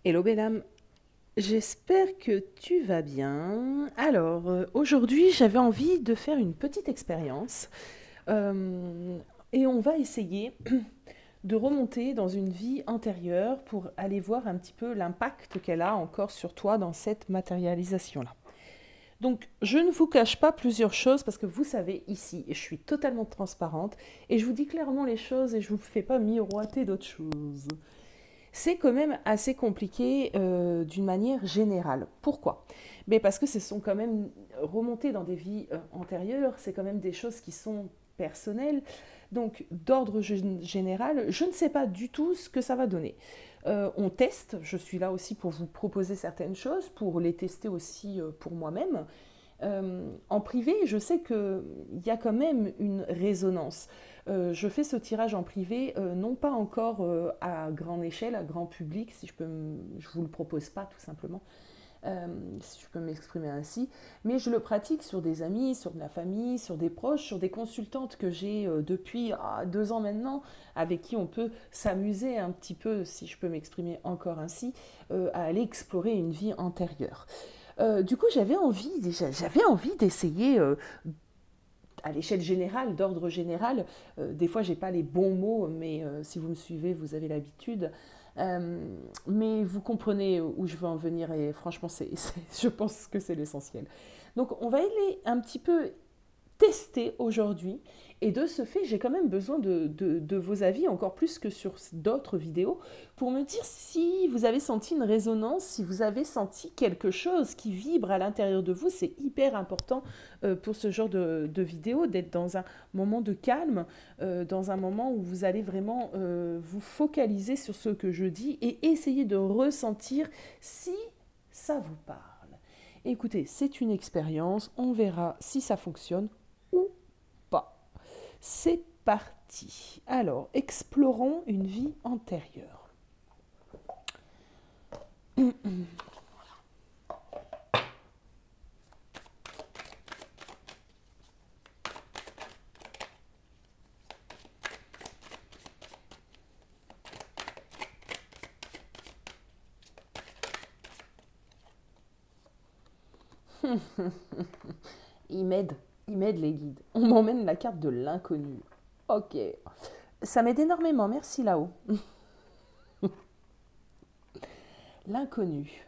Hello Bellam, j'espère que tu vas bien. Alors, aujourd'hui, j'avais envie de faire une petite expérience euh, et on va essayer de remonter dans une vie antérieure pour aller voir un petit peu l'impact qu'elle a encore sur toi dans cette matérialisation-là. Donc, je ne vous cache pas plusieurs choses parce que vous savez ici, et je suis totalement transparente, et je vous dis clairement les choses et je ne vous fais pas miroiter d'autres choses. C'est quand même assez compliqué d'une manière générale. Pourquoi? Mais parce que ce sont quand même remontés dans des vies antérieures, c'est quand même des choses qui sont personnelles. Donc, d'ordre général, je ne sais pas du tout ce que ça va donner. On teste, je suis là aussi pour vous proposer certaines choses, pour les tester aussi pour moi-même. En privé, je sais qu'il y a quand même une résonance. Je fais ce tirage en privé, non pas encore à grande échelle, à grand public, si je peux, je vous le propose pas tout simplement, si je peux m'exprimer ainsi, mais je le pratique sur des amis, sur de la famille, sur des proches, sur des consultantes que j'ai depuis 2 ans maintenant, avec qui on peut s'amuser un petit peu, si je peux m'exprimer encore ainsi, à aller explorer une vie antérieure. Du coup, j'avais envie d'essayer à l'échelle générale, d'ordre général. Des fois, j'ai pas les bons mots, mais si vous me suivez, vous avez l'habitude. Mais vous comprenez où je veux en venir et franchement, je pense que c'est l'essentiel. Donc, on va aller un petit peu tester aujourd'hui. Et de ce fait, j'ai quand même besoin de vos avis, encore plus que sur d'autres vidéos, pour me dire si vous avez senti une résonance, si vous avez senti quelque chose qui vibre à l'intérieur de vous. C'est hyper important pour ce genre de vidéo, d'être dans un moment de calme, dans un moment où vous allez vraiment vous focaliser sur ce que je dis et essayer de ressentir si ça vous parle. Écoutez, c'est une expérience, on verra si ça fonctionne ou pas. C'est parti. Alors, explorons une vie antérieure. Ils m'aident les guides. On m'emmène la carte de l'inconnu. Ok. Ça m'aide énormément, merci là-haut. L'inconnu.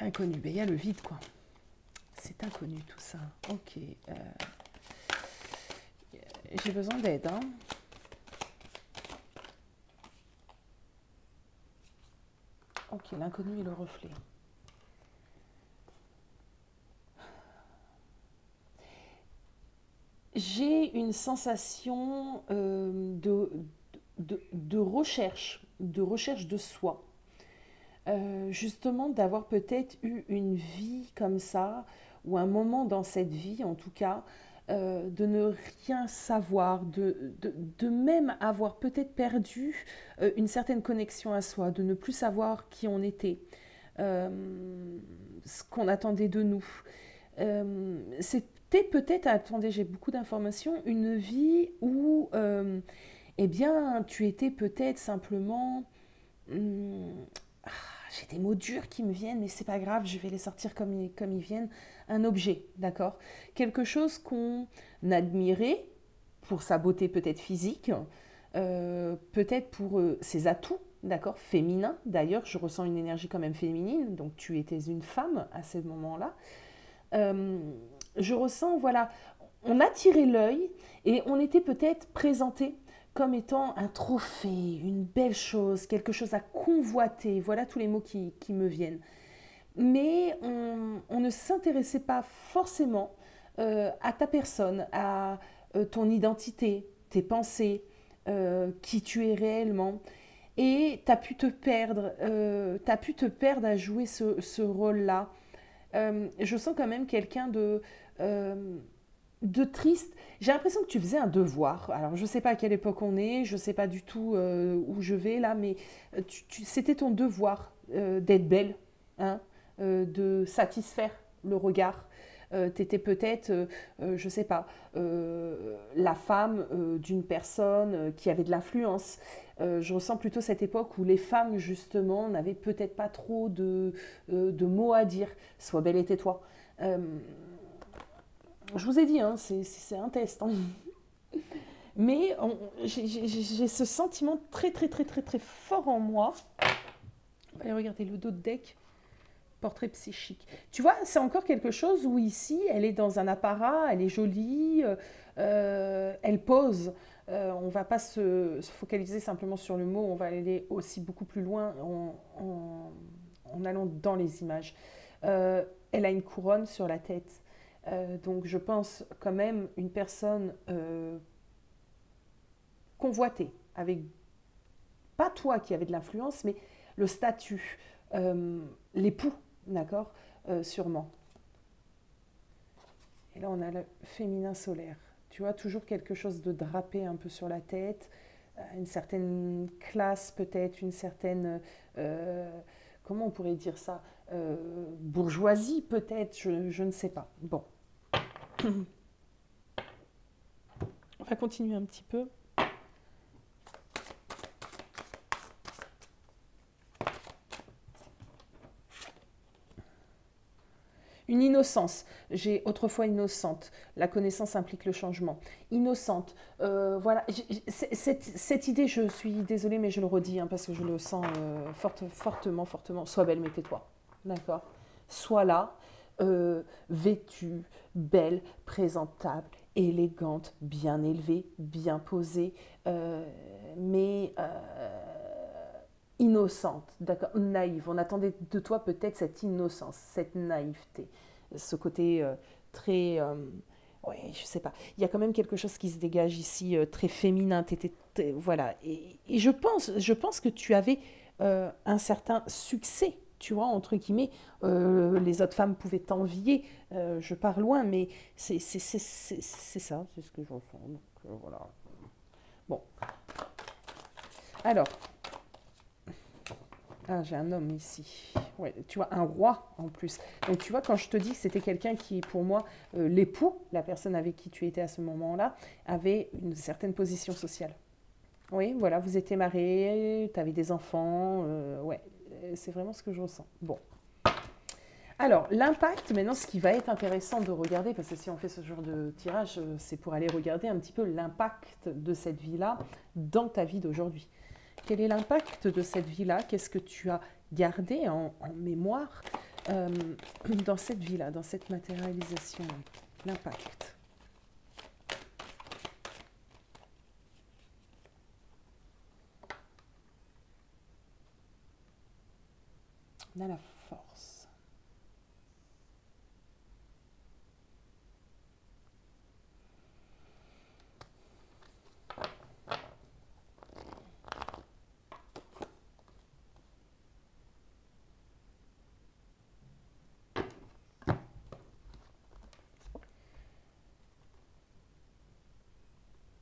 L'inconnu, ben il y a le vide quoi. C'est inconnu tout ça. Ok. J'ai besoin d'aide, hein. Ok, l'inconnu et le reflet. J'ai une sensation de recherche de soi. Justement, d'avoir peut-être eu une vie comme ça, ou un moment dans cette vie en tout cas, de ne rien savoir, de même avoir peut-être perdu une certaine connexion à soi, de ne plus savoir qui on était, euh, ce qu'on attendait de nous. C'était peut-être, attendez, j'ai beaucoup d'informations, une vie où, eh bien, tu étais peut-être simplement... hum, ah, j'ai des mots durs qui me viennent, mais c'est pas grave, je vais les sortir comme ils viennent. Un objet, d'accord? Quelque chose qu'on admirait pour sa beauté peut-être physique, peut-être pour ses atouts, d'accord? Féminins. D'ailleurs, je ressens une énergie quand même féminine, donc tu étais une femme à ce moment-là. Euh, je ressens, voilà, on attirait l'œil et on était peut-être présenté comme étant un trophée, une belle chose, quelque chose à convoiter. Voilà tous les mots qui me viennent. Mais on ne s'intéressait pas forcément à ta personne, à ton identité, tes pensées, qui tu es réellement. Et tu as pu te perdre, t'as pu te perdre à jouer ce rôle-là. Je sens quand même quelqu'un euh, de triste. J'ai l'impression que tu faisais un devoir. Alors, je ne sais pas à quelle époque on est, je ne sais pas du tout où je vais là, mais c'était ton devoir d'être belle, hein, de satisfaire le regard. tu étais peut-être, je ne sais pas, la femme d'une personne qui avait de l'influence. Je ressens plutôt cette époque où les femmes, justement, n'avaient peut-être pas trop de mots à dire. Sois belle et tais-toi. Euh, je vous ai dit, hein, c'est un test, hein. Mais j'ai ce sentiment très, très, très, très, très fort en moi. Allez, regardez le dos de deck. Portrait psychique. Tu vois, c'est encore quelque chose où ici, elle est dans un apparat, elle est jolie, elle pose. On ne va pas se focaliser simplement sur le mot, on va aller aussi beaucoup plus loin en allant dans les images. Elle a une couronne sur la tête. Donc je pense quand même une personne convoitée, avec pas toi qui avait de l'influence, mais le statut, l'époux, d'accord, sûrement. Et là, on a le féminin solaire. Tu vois, toujours quelque chose de drapé un peu sur la tête, une certaine classe peut-être, une certaine, comment on pourrait dire ça, bourgeoisie peut-être, je ne sais pas. Bon, on va continuer un petit peu. Une innocence. J'ai autrefois innocente. La connaissance implique le changement. Innocente. Voilà. Cette idée, je suis désolée, mais je le redis hein, parce que je le sens fortement, fortement. Sois belle, mais tais-toi. D'accord. Sois là, vêtue, belle, présentable, élégante, bien élevée, bien posée, mais innocente, d'accord, naïve. On attendait de toi peut-être cette innocence, cette naïveté, ce côté très, ouais, je sais pas. Il y a quand même quelque chose qui se dégage ici, très féminin. Voilà. Et je pense que tu avais un certain succès. Tu vois, entre guillemets, les autres femmes pouvaient t'envier. Je pars loin, mais c'est ça, c'est ce que je ressens. Donc, voilà. Bon, alors, ah, j'ai un homme ici. Ouais, tu vois, un roi en plus. Donc tu vois, quand je te dis que c'était quelqu'un qui, pour moi, l'époux, la personne avec qui tu étais à ce moment-là, avait une certaine position sociale. Oui, voilà, vous étiez mariés, tu avais des enfants. Ouais, c'est vraiment ce que je ressens. Bon. Alors, l'impact, maintenant, ce qui va être intéressant de regarder, parce que si on fait ce genre de tirage, c'est pour aller regarder un petit peu l'impact de cette vie-là dans ta vie d'aujourd'hui. Quel est l'impact de cette vie-là? Qu'est-ce que tu as gardé en mémoire dans cette vie-là, dans cette matérialisation? L'impact. On a la force.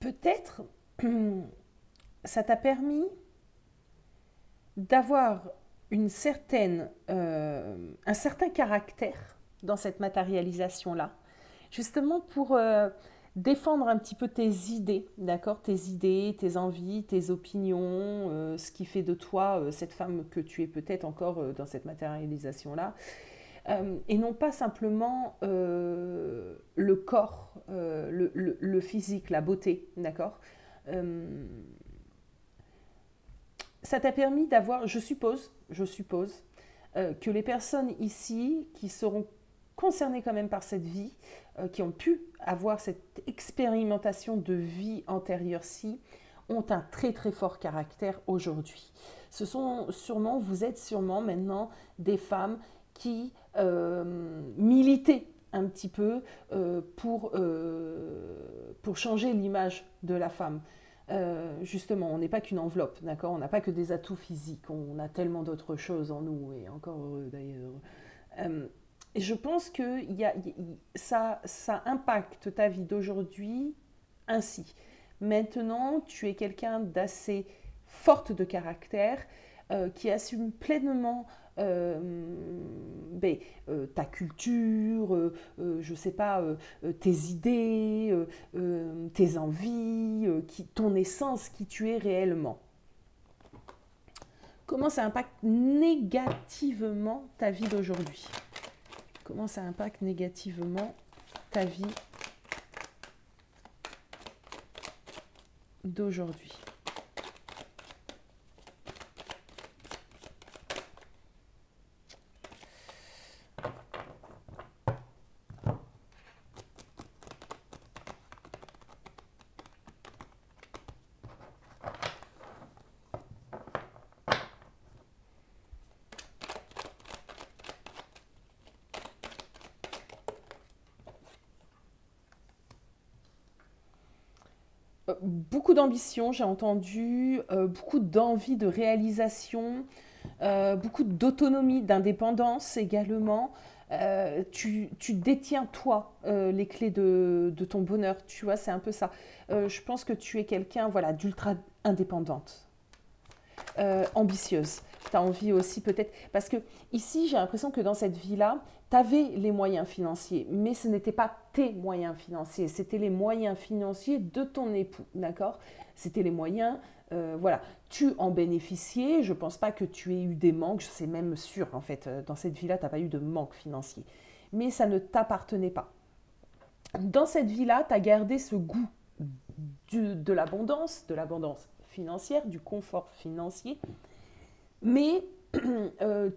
Peut-être ça t'a permis d'avoir un certain caractère dans cette matérialisation-là, justement pour défendre un petit peu tes idées, d'accord? Tes idées, tes envies, tes opinions, ce qui fait de toi cette femme que tu es peut-être encore dans cette matérialisation-là. Et non pas simplement le corps, le physique, la beauté, d'accord? Euh, Ça t'a permis d'avoir, je suppose, que les personnes ici qui seront concernées quand même par cette vie, qui ont pu avoir cette expérimentation de vie antérieure-ci, ont un très très fort caractère aujourd'hui. Vous êtes sûrement maintenant des femmes qui militaient un petit peu pour changer l'image de la femme. Justement, on n'est pas qu'une enveloppe, d'accord? On n'a pas que des atouts physiques, on a tellement d'autres choses en nous, et encore heureux d'ailleurs. Et je pense que ça impacte ta vie d'aujourd'hui ainsi. Maintenant, tu es quelqu'un d'assez forte de caractère, qui assume pleinement ben, ta culture, je sais pas, tes idées, tes envies, ton essence, qui tu es réellement. Comment ça impacte négativement ta vie d'aujourd'hui? Comment ça impacte négativement ta vie d'aujourd'hui? Beaucoup d'ambition, j'ai entendu, beaucoup d'envie de réalisation, beaucoup d'autonomie, d'indépendance également. Tu détiens, toi, les clés de ton bonheur, tu vois, c'est un peu ça. Je pense que tu es quelqu'un, voilà, d'ultra indépendante, ambitieuse. Tu as envie aussi peut-être... Parce que ici, j'ai l'impression que dans cette vie-là, tu avais les moyens financiers, mais ce n'étaient pas tes moyens financiers, c'était les moyens financiers de ton époux, d'accord? C'était les moyens, voilà. Tu en bénéficiais, je ne pense pas que tu aies eu des manques, c'est même sûr, en fait, dans cette vie-là, tu n'as pas eu de manque financier. Mais ça ne t'appartenait pas. Dans cette vie-là, tu as gardé ce goût de l'abondance financière, du confort financier, mais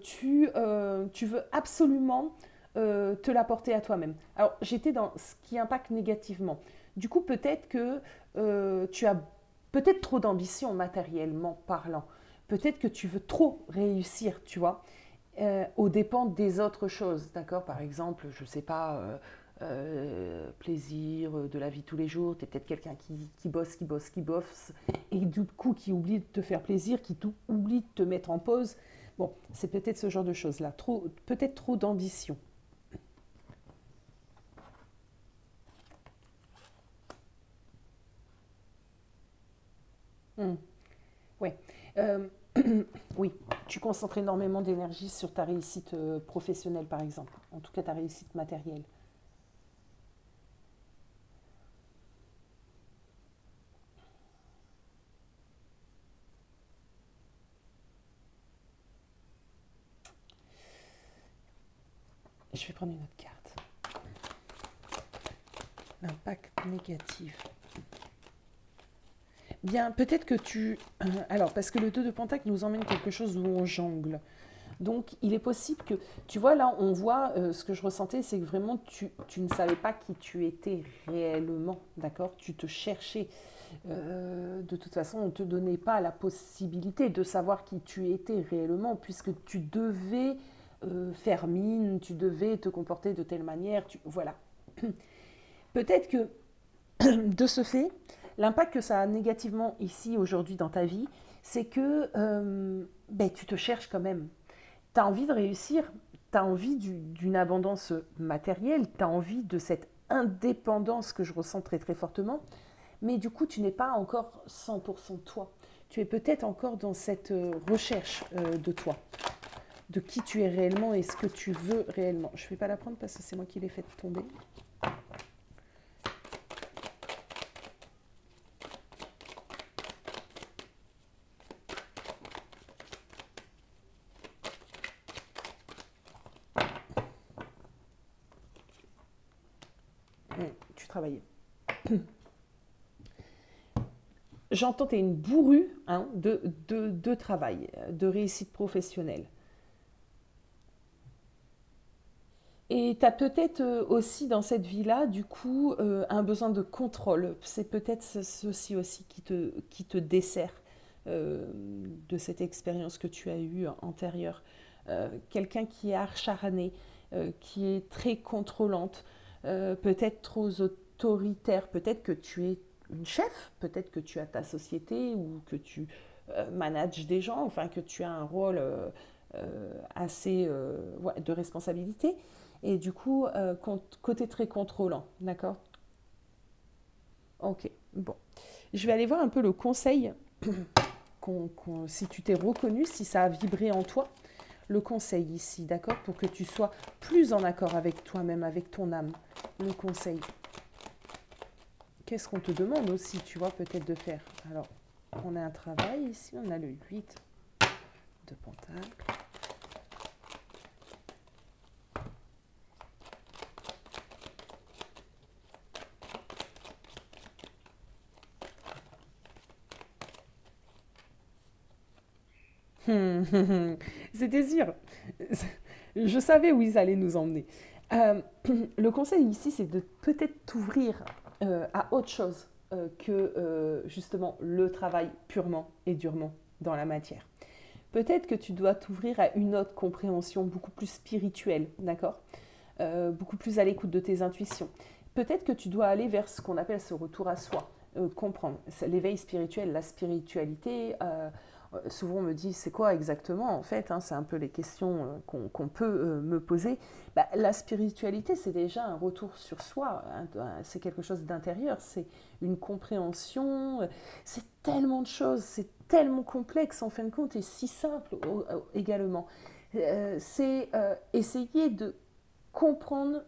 tu veux absolument te l'apporter à toi-même. Alors, j'étais dans ce qui impacte négativement. Du coup, peut-être que tu as peut-être trop d'ambition matériellement parlant. Peut-être que tu veux trop réussir, tu vois, aux dépens des autres choses, d'accord? Par exemple, je ne sais pas, plaisir de la vie de tous les jours. Tu es peut-être quelqu'un qui bosse, qui bosse, et du coup qui oublie de te faire plaisir, oublie de te mettre en pause. Bon, c'est peut-être ce genre de choses-là. Peut-être trop d'ambition. Hmm, ouais. Euh, oui, tu concentres énormément d'énergie sur ta réussite professionnelle, par exemple. En tout cas, ta réussite matérielle. Je vais prendre une autre carte. L'impact négatif. Bien, peut-être que tu... alors, parce que le 2 de Pentacle nous emmène quelque chose où on jongle. Donc, il est possible que... Tu vois, là, on voit, ce que je ressentais, c'est que vraiment, tu ne savais pas qui tu étais réellement, d'accord? Tu te cherchais. De toute façon, on ne te donnait pas la possibilité de savoir qui tu étais réellement, puisque tu devais faire mine, tu devais te comporter de telle manière. Voilà. Peut-être que de ce fait, l'impact que ça a négativement ici, aujourd'hui, dans ta vie, c'est que ben, tu te cherches quand même. Tu as envie de réussir, tu as envie d'une abondance matérielle, tu as envie de cette indépendance que je ressens très très fortement, mais du coup, tu n'es pas encore 100% toi. Tu es peut-être encore dans cette recherche de toi, de qui tu es réellement et ce que tu veux réellement. Je ne vais pas la prendre parce que c'est moi qui l'ai fait tomber. Tu travaillais. J'entends que tu es une bourrue, hein, de travail, de réussite professionnelle. Et tu as peut-être aussi dans cette vie-là, du coup, un besoin de contrôle. C'est peut-être ceci aussi qui te dessert de cette expérience que tu as eue antérieure. Quelqu'un qui est acharné, qui est très contrôlante, peut-être trop autoritaire, peut-être que tu es une chef, peut-être que tu as ta société ou que tu manages des gens, enfin que tu as un rôle assez ouais, de responsabilité. Et du coup, côté très contrôlant, d'accord? Ok, bon. Je vais aller voir un peu le conseil si tu t'es reconnu, si ça a vibré en toi, le conseil ici, d'accord, pour que tu sois plus en accord avec toi-même, avec ton âme. Le conseil. Qu'est-ce qu'on te demande aussi, tu vois, peut-être de faire? Alors, on a un travail ici, on a le 8 de Pentacle. C'était sûr. Je savais où ils allaient nous emmener. Euh, le conseil ici, c'est de peut-être t'ouvrir à autre chose que justement le travail purement et durement dans la matière. Peut-être que tu dois t'ouvrir à une autre compréhension beaucoup plus spirituelle, d'accord? Beaucoup plus à l'écoute de tes intuitions. Peut-être que tu dois aller vers ce qu'on appelle ce retour à soi, comprendre l'éveil spirituel, la spiritualité. Souvent on me dit c'est quoi exactement en fait, hein, c'est un peu les questions qu'on peut me poser. Bah, la spiritualité c'est déjà un retour sur soi, hein, c'est quelque chose d'intérieur, c'est une compréhension, c'est tellement de choses, c'est tellement complexe en fin de compte et si simple également. C'est essayer de comprendre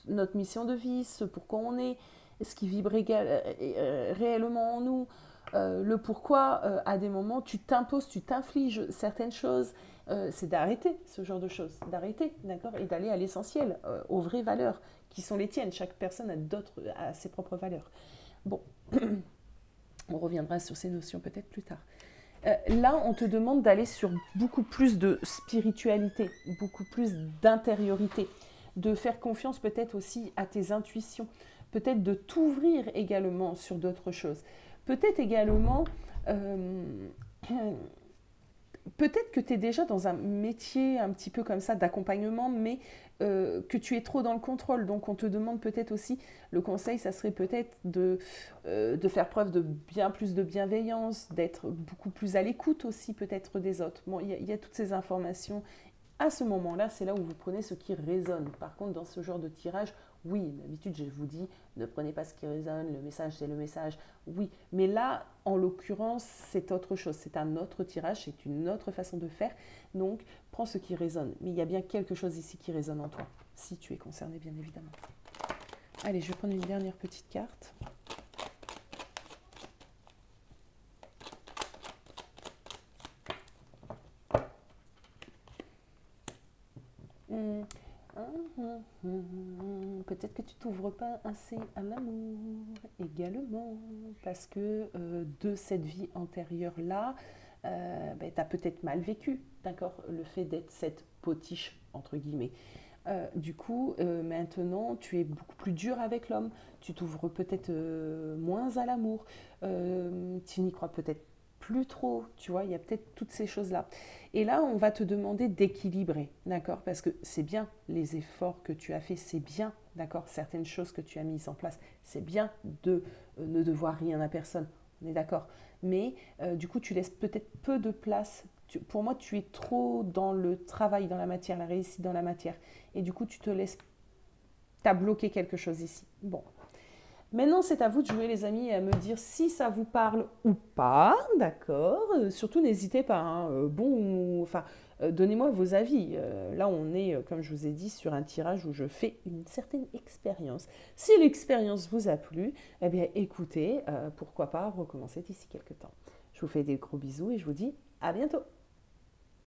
notre mission de vie, ce pourquoi on est, ce qui vibre réellement en nous, le pourquoi à des moments tu t'imposes, tu t'infliges certaines choses, c'est d'arrêter ce genre de choses, d'arrêter, d'accord, et d'aller à l'essentiel, aux vraies valeurs qui sont les tiennes. Chaque personne a ses propres valeurs. Bon, on reviendra sur ces notions peut-être plus tard. Là, on te demande d'aller sur beaucoup plus de spiritualité, beaucoup plus d'intériorité, de faire confiance peut-être aussi à tes intuitions, peut-être de t'ouvrir également sur d'autres choses. Peut-être également, peut-être que tu es déjà dans un métier un petit peu comme ça d'accompagnement, mais que tu es trop dans le contrôle. Donc on te demande peut-être aussi, le conseil, ça serait peut-être de faire preuve de bien plus de bienveillance, d'être beaucoup plus à l'écoute aussi peut-être des autres. Bon, il y a toutes ces informations. À ce moment-là, c'est là où vous prenez ce qui résonne. Par contre, dans ce genre de tirage, oui, d'habitude, je vous dis, ne prenez pas ce qui résonne, le message, c'est le message. Oui, mais là, en l'occurrence, c'est autre chose. C'est un autre tirage, c'est une autre façon de faire. Donc, prends ce qui résonne. Mais il y a bien quelque chose ici qui résonne en toi, si tu es concerné, bien évidemment. Allez, je vais prendre une dernière petite carte. Peut-être que tu t'ouvres pas assez à l'amour également, parce que de cette vie antérieure-là, ben, tu as peut-être mal vécu, d'accord, le fait d'être cette potiche, entre guillemets. Du coup, maintenant, tu es beaucoup plus dur avec l'homme, tu t'ouvres peut-être moins à l'amour, tu n'y crois peut-être plus trop, tu vois, il y a peut-être toutes ces choses-là. Et là, on va te demander d'équilibrer, d'accord? Parce que c'est bien les efforts que tu as faits, c'est bien, d'accord? Certaines choses que tu as mises en place, c'est bien de ne devoir rien à personne, on est d'accord? Mais du coup, tu laisses peut-être peu de place. Pour moi, tu es trop dans le travail, dans la matière, la réussite dans la matière. Et du coup, tu te laisses, t'as bloqué quelque chose ici. Bon, maintenant, c'est à vous de jouer, les amis, et à me dire si ça vous parle ou pas, d'accord? Surtout, n'hésitez pas, hein, enfin, donnez-moi vos avis. Là, on est, comme je vous ai dit, sur un tirage où je fais une certaine expérience. Si l'expérience vous a plu, eh bien, écoutez, pourquoi pas recommencer d'ici quelques temps. Je vous fais des gros bisous et je vous dis à bientôt.